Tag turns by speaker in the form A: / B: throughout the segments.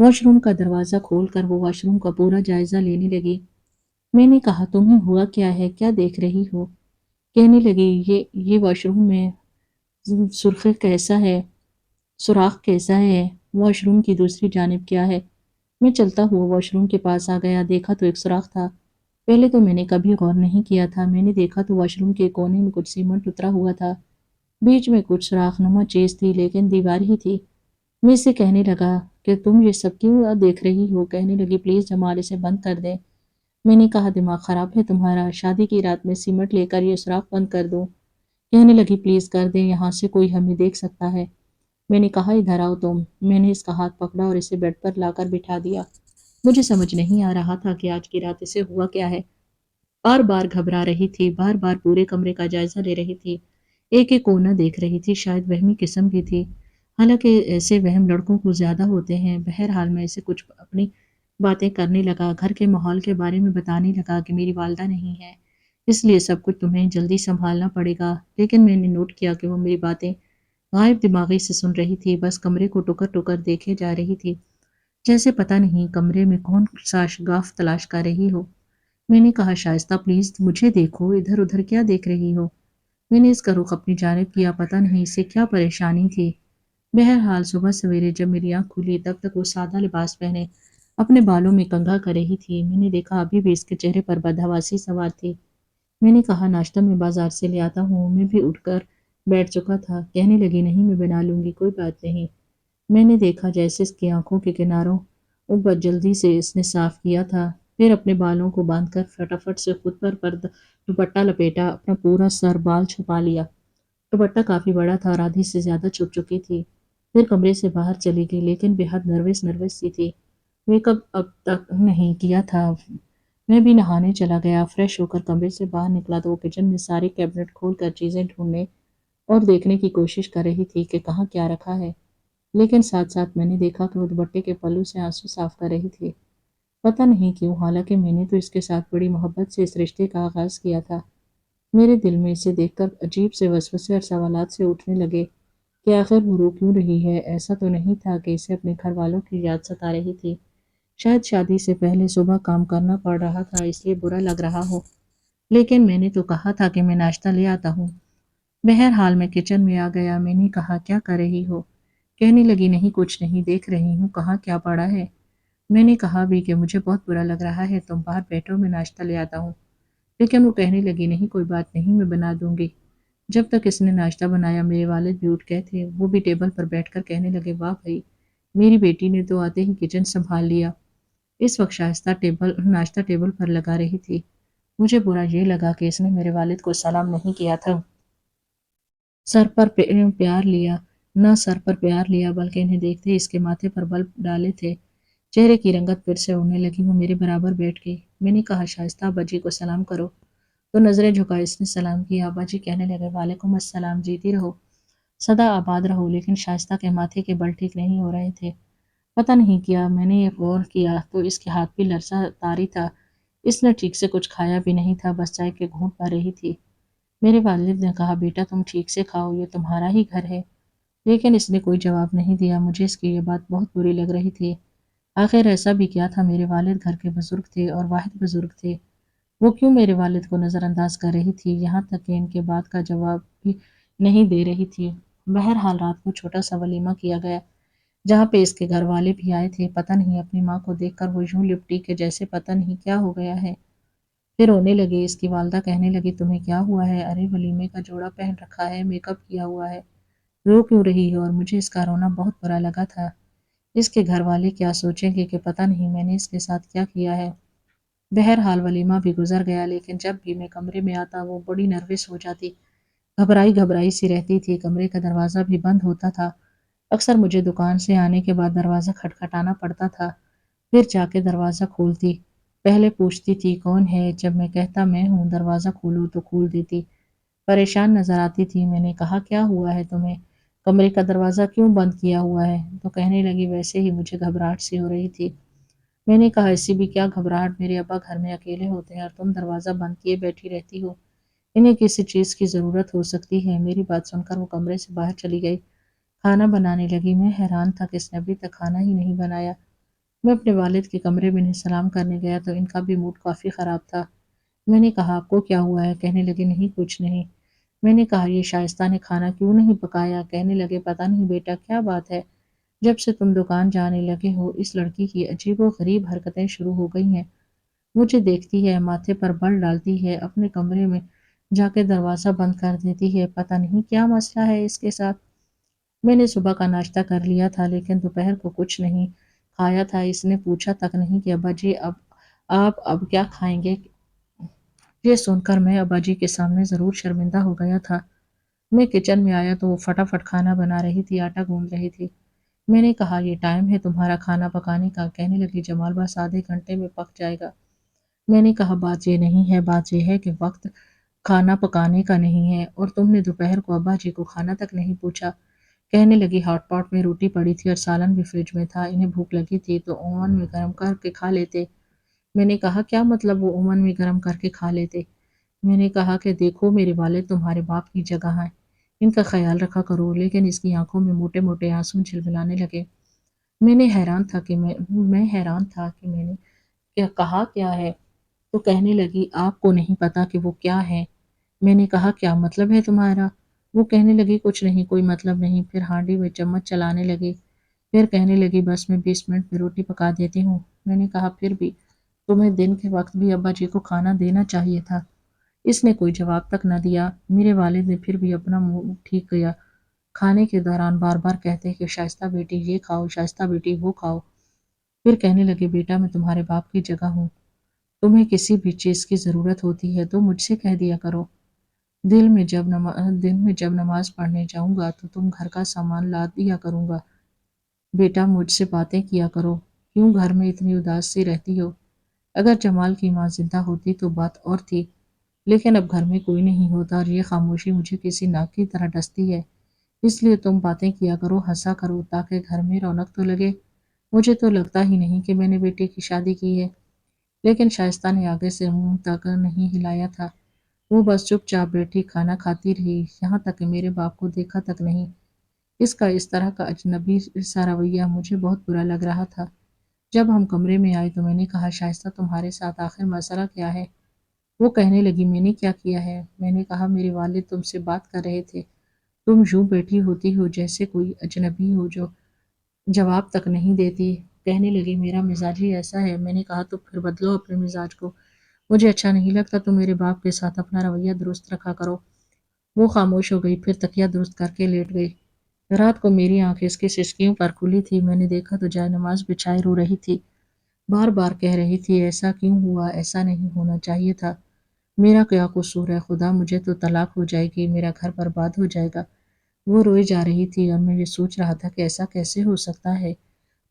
A: Wash room کا دروازہ کھول کر وہ واش روم کا پورا جائزہ لینے لگی۔ میں نے کہا تمہیں ہوا کیا ہے، کیا دیکھ رہی ہو؟ کہنے لگی یہ واش روم میں سرخی کیسا ہے، سوراخ کیسا ہے، واش روم کی دوسری جانب کیا ہے؟ میں چلتا ہوا واش روم کے پاس آ گیا، دیکھا تو ایک سوراخ تھا۔ پہلے تو میں نے کبھی غور نہیں کیا تھا، میں نے دیکھا تو واش روم کے کونے میں کچھ سیمنٹ اترا ہوا تھا، بیچ میں کچھ سوراخ نما چیز تھی لیکن دیوار ہی تھی۔ میں اسے کہنے لگا کہ تم یہ سب کیوں دیکھ رہی ہو؟ کہنے لگی پلیز جمال اسے بند کر دے۔ میں نے کہا دماغ خراب ہے تمہارا، شادی کی رات میں سیمنٹ لے کر یہ سوراخ بند کر دوں؟ کہنے لگی پلیز کر دیں، یہاں سے کوئی ہمیں دیکھ سکتا ہے۔ میں نے کہا ادھر آؤ تم۔ میں نے اس کا ہاتھ پکڑا اور اسے بیڈ پر لا کر بٹھا دیا۔ مجھے سمجھ نہیں آ رہا تھا کہ آج کی رات اسے ہوا کیا ہے۔ بار بار گھبرا رہی تھی، بار بار پورے کمرے کا جائزہ لے رہی تھی، ایک ایک کونا دیکھ رہی تھی، شاید وہمی قسم کی تھی، حالانکہ ایسے وہم لڑکوں کو زیادہ ہوتے ہیں۔ بہرحال میں اسے کچھ اپنی باتیں کرنے لگا، گھر کے ماحول کے بارے میں بتانے لگا کہ میری والدہ نہیں ہے، اس لیے سب کچھ تمہیں جلدی سنبھالنا پڑے گا۔ لیکن میں نے نوٹ کیا کہ وہ میری باتیں غائب دماغی سے سن رہی تھی، بس کمرے کو ٹکر ٹکر دیکھے جا رہی تھی، جیسے پتہ نہیں کمرے میں کون سا شگاف تلاش کر رہی ہو۔ میں نے کہا شائستہ پلیز مجھے دیکھو، ادھر ادھر کیا دیکھ رہی ہو؟ میں نے اس کا رخ اپنی جانب کیا، پتہ نہیں اسے کیا پریشانی تھی۔ بہرحال صبح سویرے جب میری آنکھ کھلی تب تک وہ سادہ لباس پہنے اپنے بالوں میں کنگھا کر رہی تھی۔ میں نے دیکھا ابھی بھی اس کے چہرے پر بدحواسی سوار تھی۔ میں نے کہا ناشتہ میں بازار سے لے آتا ہوں۔ میں بھی اٹھ کر بیٹھ چکا تھا۔ کہنے لگی نہیں میں بنا لوں گی، کوئی بات نہیں۔ میں نے دیکھا جیسے اس کی آنکھوں کے کناروں پر جلدی سے اس نے صاف کیا تھا، پھر اپنے بالوں کو باندھ کر فٹافٹ سے خود پر دوپٹہ لپیٹا، اپنا پورا سر بال چھپا لیا۔ دوپٹہ کافی بڑا تھا اور آدھی سے زیادہ چھپ چکی تھی۔ پھر کمرے سے باہر چلی گئی لیکن بے حد نروس سی تھی۔ میک اپ اب تک نہیں کیا تھا۔ میں بھی نہانے چلا گیا، فریش ہو کر کمرے سے باہر نکلا تو وہ کچن میں سارے کیبنٹ کھول کر چیزیں ڈھونڈنے اور دیکھنے کی کوشش کر رہی تھی کہ کہاں کیا رکھا ہے، لیکن ساتھ ساتھ میں نے دیکھا کہ وہ دوپٹے کے پلو سے آنسو صاف کر رہی تھی۔ پتہ نہیں کیوں، حالانکہ میں نے تو اس کے ساتھ بڑی محبت سے اس رشتے کا آغاز کیا تھا۔ میرے دل میں اسے دیکھ کر عجیب سے وسوسے اور سوالات سے اٹھنے لگے کہ آخر وہ رو کیوں رہی ہے؟ ایسا تو نہیں تھا کہ اسے اپنے گھر والوں کی یاد ستا رہی تھی؟ شاید شادی سے پہلے صبح کام کرنا پڑ رہا تھا اس لیے برا لگ رہا ہو، لیکن میں نے تو کہا تھا کہ میں ناشتہ لے آتا ہوں۔ بہرحال میں کچن میں آ گیا۔ میں نے کہا کیا کر رہی ہو؟ کہنے لگی نہیں کچھ نہیں، دیکھ رہی ہوں کہاں کیا پڑا ہے۔ میں نے کہا بھی کہ مجھے بہت برا لگ رہا ہے، تم باہر بیٹھو میں ناشتہ لے آتا ہوں، لیکن وہ کہنے لگی نہیں کوئی بات نہیں میں بنا دوں گی۔ جب تک اس نے ناشتہ بنایا میرے والد بھی اٹھ گئے تھے، وہ بھی ٹیبل پر بیٹھ کر کہنے لگے واہ بھائی، میری بیٹی نے تو آتے ہی کچن سنبھال لیا۔ اس وقت شائستہ ناشتہ ٹیبل پر لگا رہی تھی۔ مجھے برا یہ لگا کہ اس نے میرے والد کو سلام نہیں کیا تھا، سر پر پیار لیا نہ سر پر پیار لیا بلکہ انہیں دیکھتے ہی اس کے ماتھے پر بل ڈالے تھے۔ چہرے کی رنگت پھر سے اڑنے لگی، وہ میرے برابر بیٹھ گئی۔ میں نے کہا شائستہ ابا جی کو سلام کرو، تو نظریں جھکائے اس نے سلام کیا۔ ابا جی کہنے لگے وعلیکم السلام، جیتی رہو، سدا آباد رہو، لیکن شائستہ کے ماتھے کے بل ٹھیک نہیں ہو رہے تھے۔ پتہ نہیں کیا، میں نے ایک غور کیا تو اس کے ہاتھ بھی لرزہ طاری تھا، اس نے ٹھیک سے کچھ کھایا بھی نہیں تھا، بس چائے کے گھونٹ بھر رہی تھی۔ میرے والد نے کہا بیٹا تم ٹھیک سے کھاؤ، یہ تمہارا ہی گھر ہے، لیکن اس نے کوئی جواب نہیں دیا۔ مجھے اس کی یہ بات بہت بری لگ رہی تھی۔ آخر ایسا بھی کیا تھا، میرے والد گھر کے بزرگ تھے اور واحد بزرگ تھے، وہ کیوں میرے والد کو نظر انداز کر رہی تھی، یہاں تک کہ ان کے بات کا جواب بھی نہیں دے رہی تھی۔ بہرحال رات کو چھوٹا سا ولیمہ کیا گیا جہاں پہ اس کے گھر والے بھی آئے تھے۔ پتہ نہیں اپنی ماں کو دیکھ کر وہ یوں لپٹی کہ جیسے پتہ نہیں کیا ہو گیا ہے، پھر رونے لگی۔ اس کی والدہ کہنے لگی تمہیں کیا ہوا ہے؟ ارے ولیمے کا جوڑا پہن رکھا ہے، میک اپ کیا ہوا ہے، رو کیوں رہی ہو؟ اور مجھے اس کا رونا بہت برا لگا تھا، اس کے گھر والے کیا سوچیں گے کہ پتہ نہیں میں نے اس کے ساتھ کیا کیا ہے۔ بہرحال ولیمہ بھی گزر گیا، لیکن جب بھی میں کمرے میں آتا وہ بڑی نروس ہو جاتی، گھبرائی گھبرائی سی رہتی تھی، کمرے کا دروازہ بھی بند ہوتا تھا۔ اکثر مجھے دکان سے آنے کے بعد دروازہ کھٹکھٹانا پڑتا تھا، پھر جا کے دروازہ کھولتی، پہلے پوچھتی تھی کون ہے، جب میں کہتا میں ہوں دروازہ کھولو تو کھول دیتی، پریشان نظر آتی تھی۔ میں نے کہا کیا ہوا ہے تمہیں، کمرے کا دروازہ کیوں بند کیا ہوا ہے؟ تو کہنے لگی ویسے ہی مجھے گھبراہٹ سی ہو رہی تھی۔ میں نے کہا ایسی بھی کیا گھبراہٹ، میرے ابا گھر میں اکیلے ہوتے ہیں اور تم دروازہ بند کیے بیٹھی رہتی ہو، انہیں کسی چیز کی ضرورت ہو سکتی ہے۔ میری بات سن کر وہ کمرے سے باہر چلی گئی، کھانا بنانے لگی۔ میں حیران تھا کہ اس نے ابھی تک کھانا ہی نہیں بنایا۔ میں اپنے والد کے کمرے میں انہیں سلام کرنے گیا تو ان کا بھی موڈ کافی خراب تھا۔ میں نے کہا آپ کو کیا ہوا ہے؟ کہنے لگے نہیں کچھ نہیں۔ میں نے کہا یہ شائستہ نے کھانا کیوں نہیں پکایا؟ کہنے لگے پتہ نہیں بیٹا کیا بات ہے، جب سے تم دکان جانے لگے ہو اس لڑکی کی عجیب و غریب حرکتیں شروع ہو گئی ہیں۔ مجھے دیکھتی ہے، ماتھے پر بل ڈالتی ہے، اپنے کمرے میں جا کے دروازہ بند کر دیتی ہے، پتہ نہیں کیا مسئلہ ہے اس کے ساتھ۔ میں نے صبح کا ناشتہ کر لیا تھا لیکن دوپہر کو کچھ نہیں کھایا تھا، اس نے پوچھا تک نہیں کہ ابا جی آپ اب کیا کھائیں گے؟ یہ سن کر میں ابا جی کے سامنے ضرور شرمندہ ہو گیا تھا۔ میں کچن میں آیا تو وہ فٹافٹ کھانا بنا رہی تھی، آٹا گوندھ رہی تھی۔ میں نے کہا یہ ٹائم ہے تمہارا کھانا پکانے کا؟ کہنے لگی جمال بس آدھے گھنٹے میں پک جائے گا۔ میں نے کہا بات یہ نہیں ہے، بات یہ ہے کہ وقت کھانا پکانے کا نہیں ہے، اور تم نے دوپہر کو ابا جی کو کھانا تک نہیں پوچھا۔ کہنے لگی ہاٹ پاٹ میں روٹی پڑی تھی اور سالن بھی فریج میں تھا، انہیں بھوک لگی تھی تو اوون میں گرم کر کے کھا لیتے۔ میں نے کہا کیا مطلب وہ اوون میں گرم کر کے کھا لیتے؟ میں نے کہا کہ دیکھو میرے والد تمہارے باپ کی جگہ ہیں، ان کا خیال رکھا کرو، لیکن اس کی آنکھوں میں موٹے موٹے آنسو جھلملانے لگے۔ میں حیران تھا کہ میں نے کیا کہا کیا ہے؟ تو کہنے لگی آپ کو نہیں پتا کہ وہ کیا ہے؟ میں نے کہا کیا مطلب ہے تمہارا؟ وہ کہنے لگی کچھ نہیں، کوئی مطلب نہیں، پھر ہانڈی میں چمچ چلانے لگی، پھر کہنے لگی بس میں 20 منٹ میں روٹی پکا دیتی ہوں۔ میں نے کہا پھر بھی تمہیں دن کے وقت بھی ابا جی کو کھانا دینا چاہیے تھا۔ اس نے کوئی جواب تک نہ دیا۔ میرے والد نے پھر بھی اپنا منہ ٹھیک کیا، کھانے کے دوران بار بار کہتے کہ شائستہ بیٹی یہ کھاؤ، شائستہ بیٹی وہ کھاؤ۔ پھر کہنے لگے بیٹا میں تمہارے باپ کی جگہ ہوں، تمہیں کسی بھی چیز کی ضرورت ہوتی ہے تو مجھ سے کہہ دیا کرو۔ دن میں جب نماز پڑھنے جاؤں گا تو تم گھر کا سامان لا دیا کروں گا۔ بیٹا مجھ سے باتیں کیا کرو، کیوں گھر میں اتنی اداس سی رہتی ہو؟ اگر جمال کی ماں زندہ ہوتی تو بات اور تھی، لیکن اب گھر میں کوئی نہیں ہوتا اور یہ خاموشی مجھے کسی ناک کی طرح ڈستی ہے۔ اس لیے تم باتیں کیا کرو، ہنسا کرو تاکہ گھر میں رونق تو لگے۔ مجھے تو لگتا ہی نہیں کہ میں نے بیٹے کی شادی کی ہے۔ لیکن شائستہ نے آگے سے منہ تک نہیں ہلایا تھا، وہ بس چپ چاپ بیٹھی کھانا کھاتی رہی، یہاں تک کہ میرے باپ کو دیکھا تک نہیں۔ اس کا اس طرح کا اجنبی سا رویہ مجھے بہت برا لگ رہا تھا۔ جب ہم کمرے میں آئے تو میں نے کہا شائستہ تمہارے ساتھ آخر مسئلہ کیا ہے؟ وہ کہنے لگی میں نے کیا کیا ہے؟ میں نے کہا میرے والد تم سے بات کر رہے تھے، تم یوں بیٹھی ہوتی ہو جیسے کوئی اجنبی ہو جو جواب تک نہیں دیتی۔ کہنے لگی میرا مزاج ہی ایسا ہے۔ میں نے کہا تو پھر بدلو اپنے مزاج کو، مجھے اچھا نہیں لگتا، تو میرے باپ کے ساتھ اپنا رویہ درست رکھا کرو۔ وہ خاموش ہو گئی، پھر تکیہ درست کر کے لیٹ گئی۔ رات کو میری آنکھ اس کی سسکیوں پر کھلی تھی، میں نے دیکھا تو جائے نماز بچھائے رو رہی تھی، بار بار کہہ رہی تھی ایسا کیوں ہوا، ایسا نہیں ہونا چاہیے تھا، میرا کیا قصور ہے خدا، مجھے تو طلاق ہو جائے گی، میرا گھر برباد ہو جائے گا۔ وہ روئی جا رہی تھی اور میں یہ سوچ رہا تھا کہ ایسا کیسے ہو سکتا ہے۔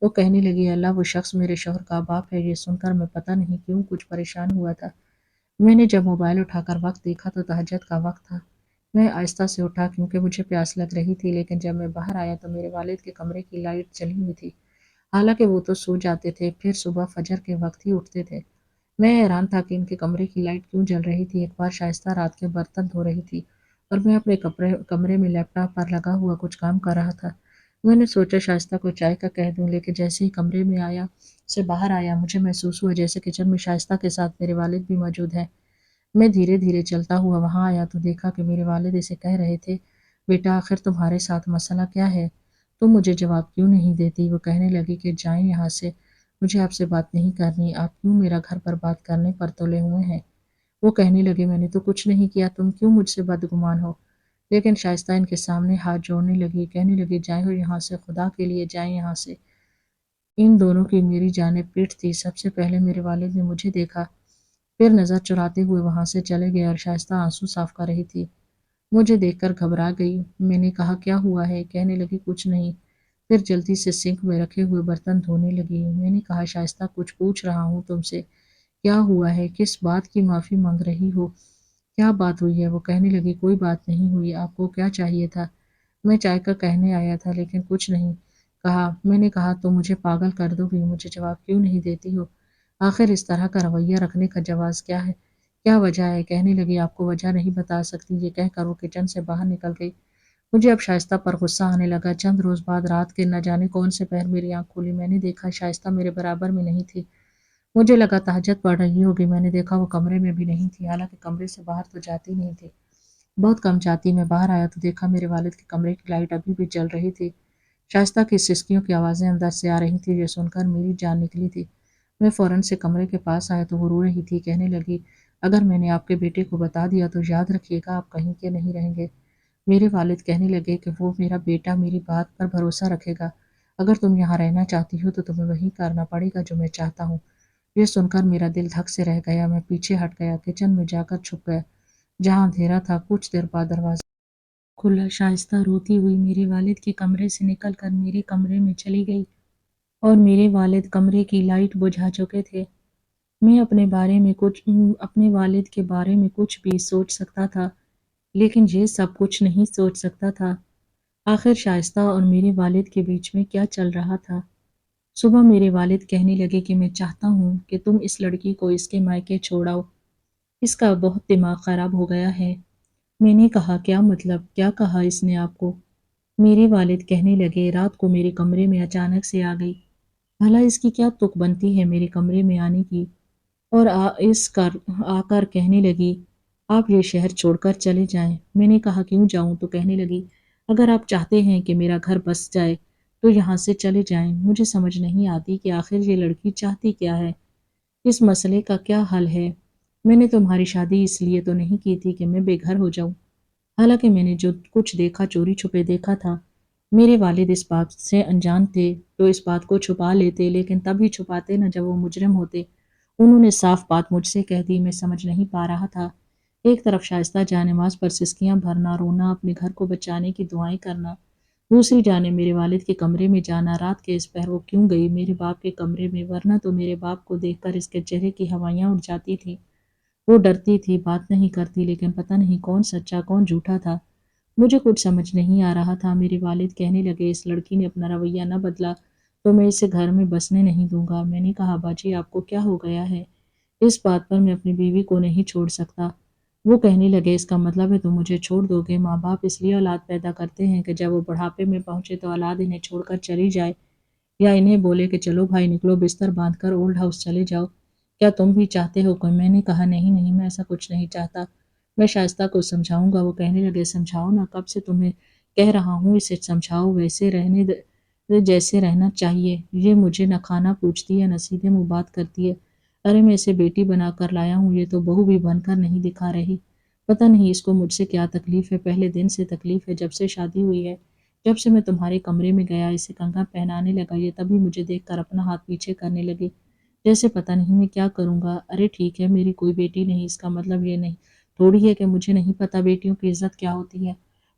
A: وہ کہنے لگی اللہ وہ شخص میرے شوہر کا باپ ہے۔ یہ سن کر میں پتہ نہیں کیوں کچھ پریشان ہوا تھا۔ میں نے جب موبائل اٹھا کر وقت دیکھا تو تہجد کا وقت تھا۔ میں آہستہ سے اٹھا کیونکہ مجھے پیاس لگ رہی تھی، لیکن جب میں باہر آیا تو میرے والد کے کمرے کی لائٹ جلی ہوئی تھی، حالانکہ وہ تو سو جاتے تھے، پھر صبح فجر کے وقت ہی اٹھتے تھے۔ میں حیران تھا کہ ان کے کمرے کی لائٹ کیوں جل رہی تھی۔ ایک بار شائستہ رات کے برتن دھو رہی تھی اور میں اپنے کمرے میں لیپ ٹاپ پر لگا ہوا کچھ کام کر رہا تھا۔ میں نے سوچا شائستہ کو چائے کا کہہ دوں، لیکن جیسے ہی کمرے میں سے باہر آیا مجھے محسوس ہوا جیسے کچن میں شائستہ کے ساتھ میرے والد بھی موجود ہیں۔ میں دھیرے دھیرے چلتا ہوا وہاں آیا تو دیکھا کہ میرے والد اسے کہہ رہے تھے بیٹا آخر تمہارے ساتھ مسئلہ کیا ہے؟ تم مجھے جواب کیوں نہیں دیتی؟ وہ کہنے لگی کہ جائیں یہاں سے، مجھے آپ سے بات نہیں کرنی، آپ کیوں میرا گھر پر بات کرنے پر تلے ہوئے ہیں؟ وہ کہنے لگے میں نے تو کچھ نہیں کیا، تم کیوں مجھ سے بدگمان ہو؟ لیکن شائستہ ان کے سامنے ہاتھ جوڑنے لگی، کہنے لگی جائیں ہو یہاں سے، خدا کے لیے جائیں یہاں سے۔ ان دونوں کی میری جانب پیٹھ تھی۔ سب سے پہلے میرے والد نے مجھے دیکھا، پھر نظر چراتے ہوئے وہاں سے چلے گئے اور شائستہ آنسو صاف کر رہی تھی۔ مجھے دیکھ کر گھبرا گئی۔ میں نے کہا کیا ہوا ہے؟ کہنے لگی کچھ نہیں، پھر جلدی سے سنک میں رکھے ہوئے برتن دھونے لگی۔ میں نے کہا شائستہ کچھ پوچھ رہا ہوں تم سے، کیا ہوا ہے؟ کس بات کی معافی مانگ رہی ہو؟ کیا بات ہوئی ہے؟ وہ کہنے لگی کوئی بات نہیں ہوئی، آپ کو کیا چاہیے تھا؟ میں چائے کا کہنے آیا تھا لیکن کچھ نہیں کہا۔ میں نے کہا تو مجھے پاگل کر دو گی، مجھے جواب کیوں نہیں دیتی ہو؟ آخر اس طرح کا رویہ رکھنے کا جواز کیا ہے؟ کیا وجہ ہے؟ کہنے لگی آپ کو وجہ نہیں بتا سکتی۔ یہ کہہ کر وہ کچن سے باہر نکل گئی مجھے اب شائستہ پر غصہ آنے لگا۔ چند روز بعد رات کے نہ جانے کون سے پہر میری آنکھ کھلی، میں نے دیکھا شائستہ میرے برابر میں نہیں تھی۔ مجھے لگا تہجد پڑھ رہی ہوگی، میں نے دیکھا وہ کمرے میں بھی نہیں تھی، حالانکہ کمرے سے باہر تو جاتی نہیں تھی، بہت کم جاتی۔ میں باہر آیا تو دیکھا میرے والد کے کمرے کی لائٹ ابھی بھی جل رہی تھی۔ شائستہ کی سسکیوں کی آوازیں اندر سے آ رہی تھی، یہ سن کر میری جان نکلی تھی۔ میں فوراً سے کمرے کے پاس آیا تو وہ رو رہی تھی، کہنے لگی اگر میں نے آپ کے بیٹے کو بتا دیا تو یاد رکھیے گا آپ کہیں کے نہیں رہیں گے۔ میرے والد کہنے لگے کہ وہ میرا بیٹا میری بات پر بھروسہ رکھے گا، اگر تم یہاں رہنا چاہتی ہو تو تمہیں وہی کرنا پڑے گا جو میں چاہتا ہوں۔ یہ سن کر میرا دل دھک سے رہ گیا، میں پیچھے ہٹ گیا، کچن میں جا کر چھپ گیا جہاں اندھیرا تھا۔ کچھ دیر بعد دروازہ کھلا، شائستہ روتی ہوئی میرے والد کے کمرے سے نکل کر میرے کمرے میں چلی گئی اور میرے والد کمرے کی لائٹ بجھا چکے تھے۔ میں اپنے والد کے بارے میں کچھ بھی سوچ سکتا تھا، لیکن یہ سب کچھ نہیں سوچ سکتا تھا آخر شائستہ اور میرے والد کے بیچ میں کیا چل رہا تھا۔ صبح میرے والد کہنے لگے کہ میں چاہتا ہوں کہ تم اس لڑکی کو اس کے مائکے چھوڑاؤ، اس کا بہت دماغ خراب ہو گیا ہے۔ میں نے کہا کیا مطلب، کیا کہا اس نے آپ کو؟ میرے والد کہنے لگے رات کو میرے کمرے میں اچانک سے آ گئی، بھلا اس کی کیا تک بنتی ہے میرے کمرے میں آنے کی، اور آ کر کہنے لگی آپ یہ شہر چھوڑ کر چلے جائیں۔ میں نے کہا کیوں جاؤں؟ تو کہنے لگی اگر آپ چاہتے ہیں کہ میرا گھر بس جائے تو یہاں سے چلے جائیں۔ مجھے سمجھ نہیں آتی کہ آخر یہ لڑکی چاہتی کیا ہے، اس مسئلے کا کیا حل ہے؟ میں نے تمہاری شادی اس لیے تو نہیں کی تھی کہ میں بے گھر ہو جاؤں، حالانکہ میں نے جو کچھ دیکھا چوری چھپے دیکھا تھا۔ میرے والد اس بات سے انجان تھے تو اس بات کو چھپا لیتے، لیکن تب ہی چھپاتے نہ جب وہ مجرم ہوتے۔ انہوں نے صاف بات مجھ سے کہہ دی، میں سمجھ نہیں پا رہا تھا۔ ایک طرف شائستہ جائے نماز پر سسکیاں بھرنا، رونا، اپنے گھر کو بچانے کی دعائیں کرنا، دوسری جانب میرے والد کے کمرے میں جانا۔ رات کے اس پہر وہ کیوں گئی میرے باپ کے کمرے میں، ورنہ تو میرے باپ کو دیکھ کر اس کے چہرے کی ہوائیاں اڑ جاتی تھی۔ وہ ڈرتی تھی، بات نہیں کرتی، لیکن پتہ نہیں کون سچا کون جھوٹا تھا، مجھے کچھ سمجھ نہیں آ رہا تھا۔ میرے والد کہنے لگے اس لڑکی نے اپنا رویہ نہ بدلا تو میں اسے گھر میں بسنے نہیں دوں گا۔ میں نے کہا باجی آپ کو کیا ہو گیا ہے، اس بات پر میں اپنی بیوی کو نہیں چھوڑ سکتا۔ وہ کہنے لگے اس کا مطلب ہے تم مجھے چھوڑ دو گے؟ ماں باپ اس لیے اولاد پیدا کرتے ہیں کہ جب وہ بڑھاپے میں پہنچے تو اولاد انہیں چھوڑ کر چلی جائے، یا انہیں بولے کہ چلو بھائی نکلو، بستر باندھ کر اولڈ ہاؤس چلے جاؤ۔ کیا تم بھی چاہتے ہو کوئی؟ میں نے کہا نہیں نہیں، میں ایسا کچھ نہیں چاہتا، میں شائستہ کو سمجھاؤں گا۔ وہ کہنے لگے سمجھاؤ نا، کب سے تمہیں کہہ رہا ہوں اسے سمجھاؤ، ویسے رہنے جیسے رہنا چاہیے۔ یہ مجھے نہ کھانا پوچھتی ہے نہ سیدھے منہ بات کرتی ہے۔ ارے میں اسے بیٹی بنا کر لایا ہوں، یہ تو بہو بھی بن کر نہیں دکھا رہی۔ پتہ نہیں اس کو مجھ سے کیا تکلیف ہے، پہلے دن سے تکلیف ہے جب سے شادی ہوئی ہے، جب سے میں تمہارے کمرے میں گیا اسے کنگا پہنانے لگا، یہ تبھی مجھے دیکھ کر اپنا ہاتھ پیچھے کرنے لگی، جیسے پتہ نہیں میں کیا کروں گا۔ ارے ٹھیک ہے میری کوئی بیٹی نہیں، اس کا مطلب یہ نہیں تھوڑی ہے کہ مجھے نہیں پتا بیٹیوں کی عزت کیا ہوتی ہے۔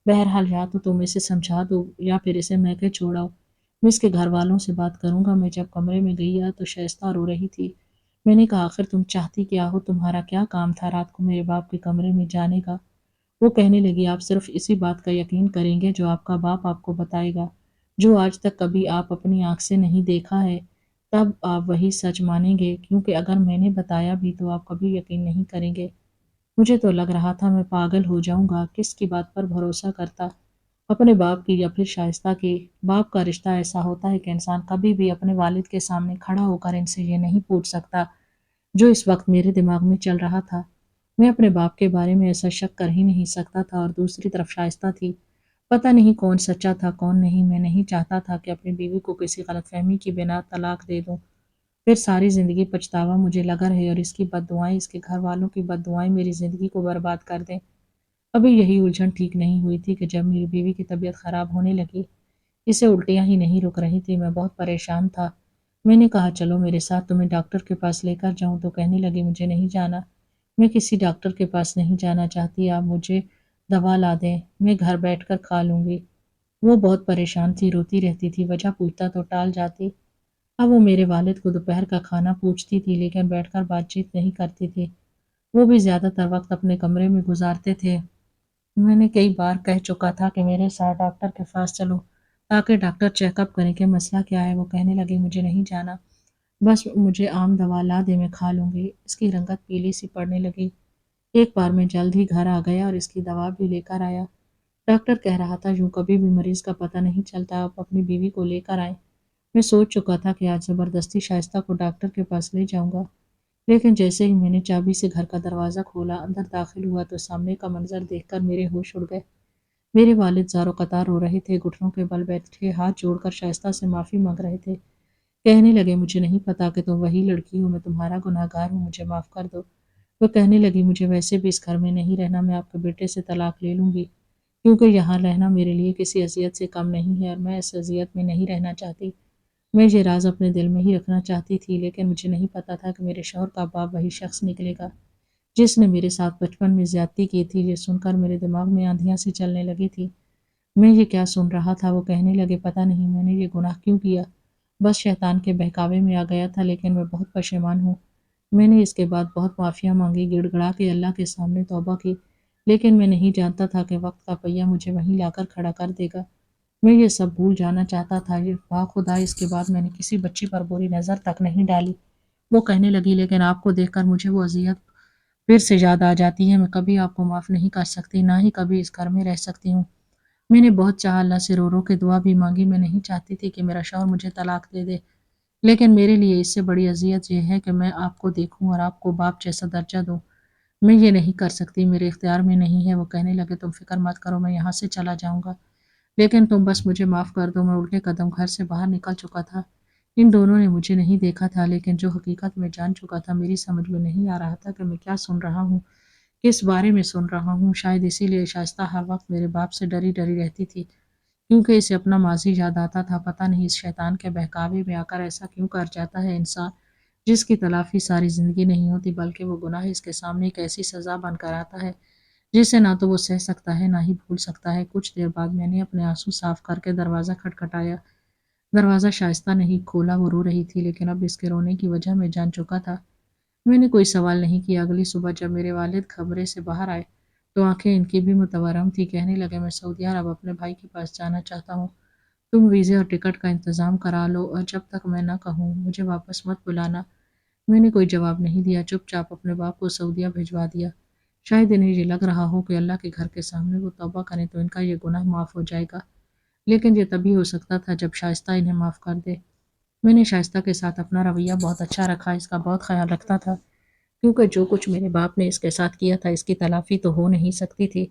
A: بہرحال یا تو تم اسے سمجھا دو یا پھر اسے میکے چھوڑاؤ، میں اس کے گھر والوں سے بات کروں گا۔ میں جب کمرے میں گئی تو شائستہ رو رہی تھی۔ میں نے کہا آخر تم چاہتی کیا ہو، تمہارا کیا کام تھا رات کو میرے باپ کے کمرے میں جانے کا؟ وہ کہنے لگی آپ صرف اسی بات کا یقین کریں گے جو آپ کا باپ آپ کو بتائے گا، جو آج تک کبھی آپ اپنی آنکھ سے نہیں دیکھا ہے، تب آپ وہی سچ مانیں گے، کیونکہ اگر میں نے بتایا بھی تو آپ کبھی یقین نہیں کریں گے۔ مجھے تو لگ رہا تھا میں پاگل ہو جاؤں گا، کس کی بات پر بھروسہ کرتا، اپنے باپ کی یا پھر شائستہ کی؟ باپ کا رشتہ ایسا ہوتا ہے کہ انسان کبھی بھی اپنے والد کے سامنے کھڑا ہو کر ان سے یہ نہیں پوچھ سکتا جو اس وقت میرے دماغ میں چل رہا تھا۔ میں اپنے باپ کے بارے میں ایسا شک کر ہی نہیں سکتا تھا، اور دوسری طرف شائستہ تھی، پتہ نہیں کون سچا تھا کون نہیں۔ میں نہیں چاہتا تھا کہ اپنی بیوی کو کسی غلط فہمی کی بنا طلاق دے دوں، پھر ساری زندگی پچھتاوا مجھے لگا رہے اور اس کی بد دعائیں، اس کے گھر والوں کی بد دعائیں میری زندگی کو برباد کر دیں۔ ابھی یہی الجھن ٹھیک نہیں ہوئی تھی کہ جب میری بیوی کی طبیعت خراب ہونے لگی، اسے الٹیاں ہی نہیں رک رہی تھی، میں بہت پریشان تھا۔ میں نے کہا چلو میرے ساتھ تمہیں ڈاکٹر کے پاس لے کر جاؤں، تو کہنے لگی مجھے نہیں جانا، میں کسی ڈاکٹر کے پاس نہیں جانا چاہتی، آپ مجھے دوا لا دیں، میں گھر بیٹھ کر کھا لوں گی۔ وہ بہت پریشان تھی، روتی رہتی تھی، وجہ پوچھتا تو ٹال جاتی۔ اب وہ میرے والد کو دوپہر کا کھانا پوچھتی تھی، لیکن بیٹھ کر بات چیت نہیں کرتی تھی، وہ بھی زیادہ تر وقت اپنے کمرے میں گزارتے تھے۔ میں نے کئی بار کہہ چکا تھا کہ میرے ساتھ ڈاکٹر کے پاس چلو تاکہ ڈاکٹر چیک اپ کریں کہ مسئلہ کیا ہے۔ وہ کہنے لگی مجھے نہیں جانا، بس مجھے عام دوا لا دے، میں کھا لوں گی۔ اس کی رنگت پیلی سی پڑنے لگی۔ ایک بار میں جلد ہی گھر آ گیا اور اس کی دوا بھی لے کر آیا۔ ڈاکٹر کہہ رہا تھا یوں کبھی بھی مریض کا پتہ نہیں چلتا، آپ اپنی بیوی کو لے کر آئیں۔ میں سوچ چکا تھا کہ آج زبردستی شائستہ کو ڈاکٹر کے پاس لے جاؤں گا، لیکن جیسے ہی میں نے چابی سے گھر کا دروازہ کھولا، اندر داخل ہوا تو سامنے کا منظر دیکھ کر میرے ہوش اڑ گئے۔ میرے والد زاروں قطار رو رہے تھے، گھٹنوں کے بل بیٹھے ہاتھ جوڑ کر شائستہ سے معافی مانگ رہے تھے۔ کہنے لگے مجھے نہیں پتا کہ تم وہی لڑکی ہو، میں تمہارا گنہگار ہوں، مجھے معاف کر دو۔ وہ کہنے لگی مجھے ویسے بھی اس گھر میں نہیں رہنا، میں آپ کے بیٹے سے طلاق لے لوں گی، کیونکہ یہاں رہنا میرے لیے کسی اذیت سے کم نہیں ہے اور میں اس اذیت میں نہیں رہنا چاہتی۔ میں یہ راز اپنے دل میں ہی رکھنا چاہتی تھی، لیکن مجھے نہیں پتا تھا کہ میرے شوہر کا باپ وہی شخص نکلے گا جس نے میرے ساتھ بچپن میں زیادتی کی تھی۔ یہ سن کر میرے دماغ میں آندھیاں سے چلنے لگی تھی۔ میں یہ کیا سن رہا تھا؟ وہ کہنے لگے پتہ نہیں میں نے یہ گناہ کیوں کیا، بس شیطان کے بہکاوے میں آ گیا تھا، لیکن میں بہت پشیمان ہوں۔ میں نے اس کے بعد بہت معافیاں مانگی، گڑ گڑا کے اللہ کے سامنے توبہ کی، لیکن میں نہیں جانتا تھا کہ وقت کا پہیہ مجھے وہیں لا کر کھڑا کر دے گا۔ میں یہ سب بھول جانا چاہتا تھا، یہ خدا اس کے بعد میں نے کسی بچی پر بری نظر تک نہیں ڈالی۔ وہ کہنے لگی لیکن آپ کو دیکھ کر مجھے وہ اذیت پھر سے یاد آ جاتی ہے، میں کبھی آپ کو معاف نہیں کر سکتی، نہ ہی کبھی اس گھر میں رہ سکتی ہوں۔ میں نے بہت چاہا، اللہ سے رو رو کے دعا بھی مانگی، میں نہیں چاہتی تھی کہ میرا شوہر مجھے طلاق دے دے، لیکن میرے لیے اس سے بڑی اذیت یہ ہے کہ میں آپ کو دیکھوں اور آپ کو باپ جیسا درجہ دوں۔ میں یہ نہیں کر سکتی، میرے اختیار میں نہیں ہے۔ وہ کہنے لگے تم فکر مت کرو، میں یہاں سے چلا جاؤں گا، لیکن تم بس مجھے معاف کر دو۔ میں الٹے قدم گھر سے باہر نکل چکا تھا۔ ان دونوں نے مجھے نہیں دیکھا تھا، لیکن جو حقیقت میں جان چکا تھا، میری سمجھ میں نہیں آ رہا تھا کہ میں کیا سن رہا ہوں، کس بارے میں سن رہا ہوں۔ شاید اسی لیے شائستہ ہر وقت میرے باپ سے ڈری ڈری رہتی تھی، کیونکہ اسے اپنا ماضی یاد آتا تھا۔ پتہ نہیں اس شیطان کے بہکاوے میں آ کر ایسا کیوں کر جاتا ہے انسان، جس کی تلافی ساری زندگی نہیں ہوتی، بلکہ وہ گناہ اس کے سامنے ایک ایسی سزا بن کر آتا ہے جسے نہ تو وہ سہ سکتا ہے، نہ ہی بھول سکتا ہے۔ کچھ دیر بعد میں نے اپنے آنسو صاف کر کے دروازہ کھٹکھٹایا۔ دروازہ شائستہ نے ہی کھولا، وہ رو رہی تھی، لیکن اب اس کے رونے کی وجہ میں جان چکا تھا۔ میں نے کوئی سوال نہیں کیا۔ اگلی صبح جب میرے والد کمرے سے باہر آئے تو آنکھیں ان کی بھی متورم تھی۔ کہنے لگے میں سعودی عرب اپنے بھائی کے پاس جانا چاہتا ہوں، تم ویزے اور ٹکٹ کا انتظام کرا لو، اور جب تک میں نہ کہوں مجھے واپس مت بلانا۔ میں نے کوئی جواب نہیں دیا، چپ چاپ اپنے باپ کو سعودیہ بھجوا دیا۔ شاید انہیں یہ لگ رہا ہو کہ اللہ کے گھر کے سامنے وہ توبہ کریں تو ان کا یہ گناہ معاف ہو جائے گا، لیکن یہ تبھی ہو سکتا تھا جب شائستہ انہیں معاف کر دے۔ میں نے شائستہ کے ساتھ اپنا رویہ بہت اچھا رکھا، اس کا بہت خیال رکھتا تھا، کیونکہ جو کچھ میرے باپ نے اس کے ساتھ کیا تھا اس کی تلافی تو ہو نہیں سکتی تھی۔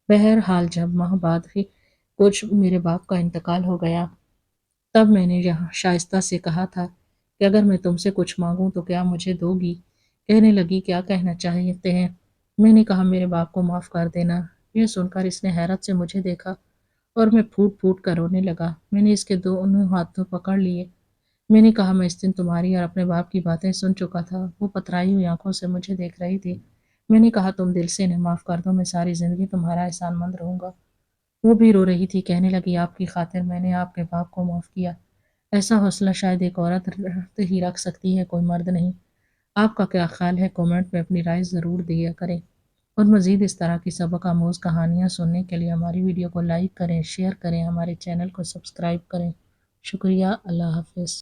A: بہرحال جب ماہ بعد ہی کچھ میرے باپ کا انتقال ہو گیا، تب میں نے یہاں شائستہ سے کہا تھا کہ اگر میں تم سے کچھ مانگوں تو کیا مجھے دو گی؟ کہنے لگی کیا کہنا چاہتے ہیں؟ میں نے کہا میرے باپ کو معاف کر دینا۔ یہ سن کر اس نے حیرت سے مجھے دیکھا اور میں پھوٹ پھوٹ کر رونے لگا۔ میں نے اس کے دونوں ہاتھوں پکڑ لیے۔ میں نے کہا میں اس دن تمہاری اور اپنے باپ کی باتیں سن چکا تھا۔ وہ پترائی ہوئی آنکھوں سے مجھے دیکھ رہی تھی۔ میں نے کہا تم دل سے انہیں معاف کر دو، میں ساری زندگی تمہارا احسان مند رہوں گا۔ وہ بھی رو رہی تھی، کہنے لگی آپ کی خاطر میں نے آپ کے باپ کو معاف کیا۔ ایسا حوصلہ شاید ایک عورت ہی رکھ سکتی ہے، کوئی مرد نہیں۔ آپ کا کیا خیال ہے؟ کامنٹ میں اپنی رائے ضرور دیا کریں، اور مزید اس طرح کی سبق آموز کہانیاں سننے کے لیے ہماری ویڈیو کو لائک کریں، شیئر کریں، ہمارے چینل کو سبسکرائب کریں۔ شکریہ، اللہ حافظ۔